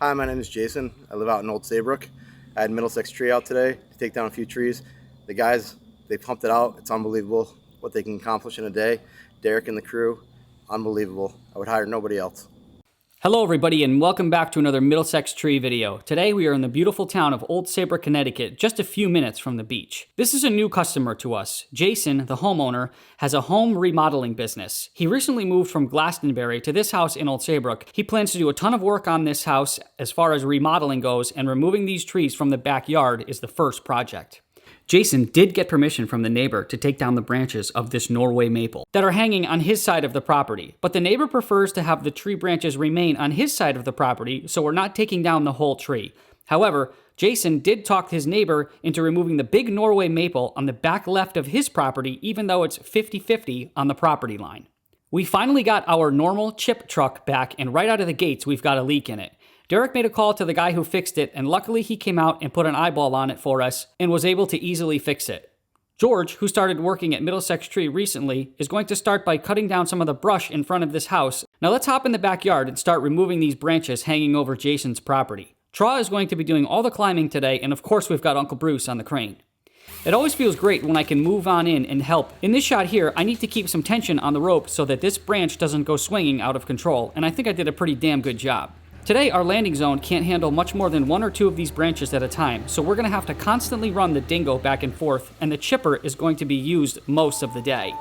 Hi, my name is Jason. I live out in Old Saybrook. I had Middlesex tree out today to take down a few trees. The guys, they pumped it out. It's unbelievable what they can accomplish in a day. Derek and the crew, unbelievable. I would hire nobody else. Hello everybody and welcome back to another Middlesex tree video. Today we are in the beautiful town of Old Saybrook, Connecticut, just a few minutes from the beach. This is a new customer to us. Jason, the homeowner, has a home remodeling business. He recently moved from Glastonbury to this house in Old Saybrook. He plans to do a ton of work on this house as far as remodeling goes, and removing these trees from the backyard is the first project. Jason did get permission from the neighbor to take down the branches of this Norway maple that are hanging on his side of the property, but the neighbor prefers to have the tree branches remain on his side of the property, so we're not taking down the whole tree. However, Jason did talk his neighbor into removing the big Norway maple on the back left of his property, even though it's 50-50 on the property line. We finally got our normal chip truck back, and right out of the gates we've got a leak in it. Derek made a call to the guy who fixed it, and luckily he came out and put an eyeball on it for us and was able to easily fix it. George, who started working at Middlesex Tree recently, is going to start by cutting down some of the brush in front of this house. Now let's hop in the backyard and start removing these branches hanging over Jason's property. Traw is going to be doing all the climbing today, and of course we've got Uncle Bruce on the crane. It always feels great when I can move on in and help. In this shot here, I need to keep some tension on the rope so that this branch doesn't go swinging out of control, and I think I did a pretty damn good job. Today, our landing zone can't handle much more than one or two of these branches at a time, so we're going to have to constantly run the dingo back and forth, and the chipper is going to be used most of the day.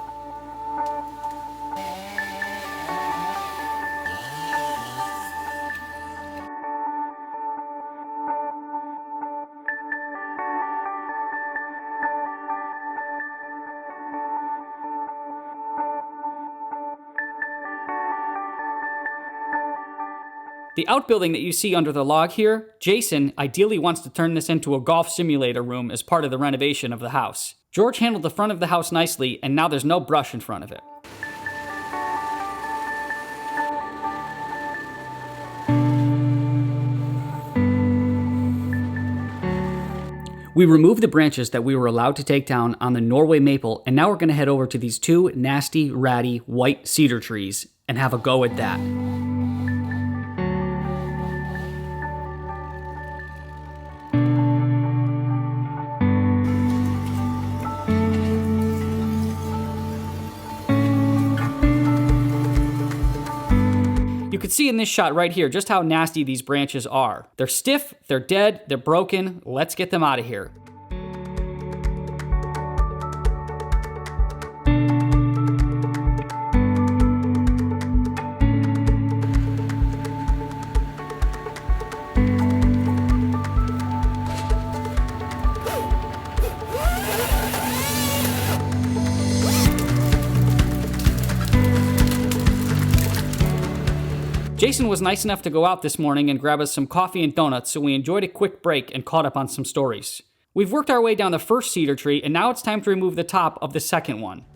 The outbuilding that you see under the log here, Jason ideally wants to turn this into a golf simulator room as part of the renovation of the house. George handled the front of the house nicely, and now there's no brush in front of it. We removed the branches that we were allowed to take down on the Norway maple, and now we're going to head over to these two nasty, ratty, white cedar trees and have a go at that. You can see in this shot right here just how nasty these branches are. They're stiff, they're dead, they're broken. Let's get them out of here. Jason was nice enough to go out this morning and grab us some coffee and donuts, so we enjoyed a quick break and caught up on some stories. We've worked our way down the first cedar tree, and now it's time to remove the top of the second one.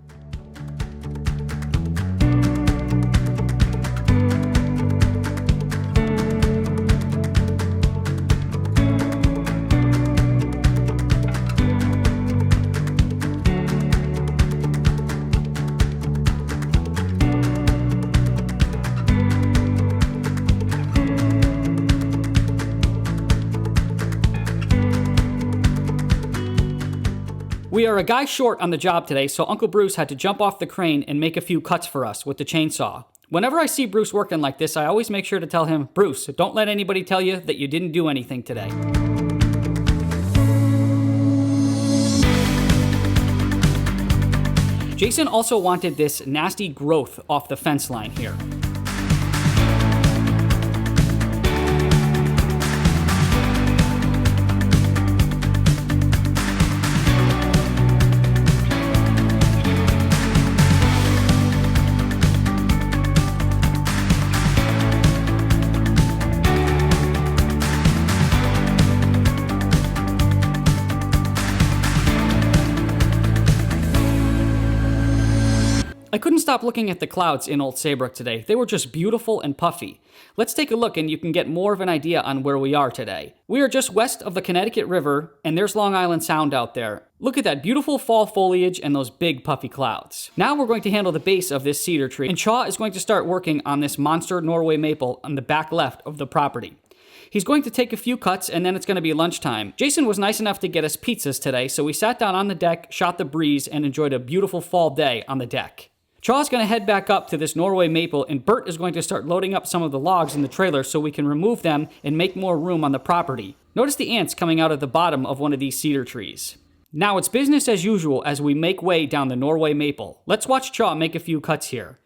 We are a guy short on the job today, so Uncle Bruce had to jump off the crane and make a few cuts for us with the chainsaw. Whenever I see Bruce working like this, I always make sure to tell him, "Bruce, don't let anybody tell you that you didn't do anything today." Jason also wanted this nasty growth off the fence line here. I couldn't stop looking at the clouds in Old Saybrook today. They were just beautiful and puffy. Let's take a look and you can get more of an idea on where we are today. We are just west of the Connecticut River, and there's Long Island Sound out there. Look at that beautiful fall foliage and those big puffy clouds. Now we're going to handle the base of this cedar tree, and Shaw is going to start working on this monster Norway maple on the back left of the property. He's going to take a few cuts and then it's going to be lunchtime. Jason was nice enough to get us pizzas today, so we sat down on the deck, shot the breeze, and enjoyed a beautiful fall day on the deck. Chaw's going to head back up to this Norway maple, and Bert is going to start loading up some of the logs in the trailer so we can remove them and make more room on the property. Notice the ants coming out of the bottom of one of these cedar trees. Now it's business as usual as we make way down the Norway maple. Let's watch Chaw make a few cuts here.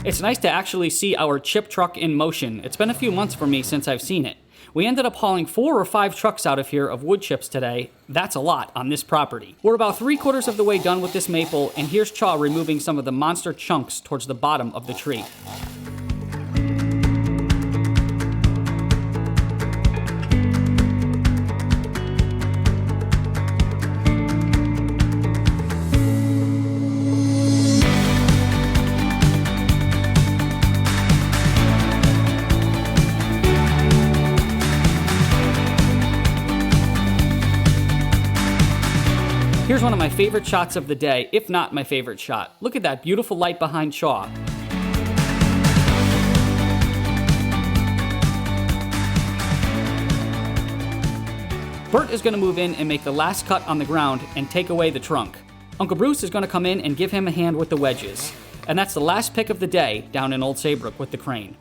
It's nice to actually see our chip truck in motion. It's been a few months for me since I've seen it. We ended up hauling 4 or 5 trucks out of here of wood chips today. That's a lot on this property. We're about 3/4 of the way done with this maple, and here's Chaw removing some of the monster chunks towards the bottom of the tree. Here's one of my favorite shots of the day, if not my favorite shot. Look at that beautiful light behind Chaw. Bert is going to move in and make the last cut on the ground and take away the trunk. Uncle Bruce is going to come in and give him a hand with the wedges. And that's the last pick of the day down in Old Saybrook with the crane.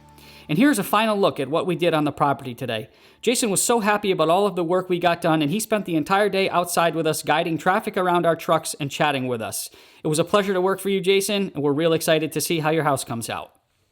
And here's a final look at what we did on the property today. Jason was so happy about all of the work we got done, and he spent the entire day outside with us, guiding traffic around our trucks and chatting with us. It was a pleasure to work for you, Jason, and we're real excited to see how your house comes out.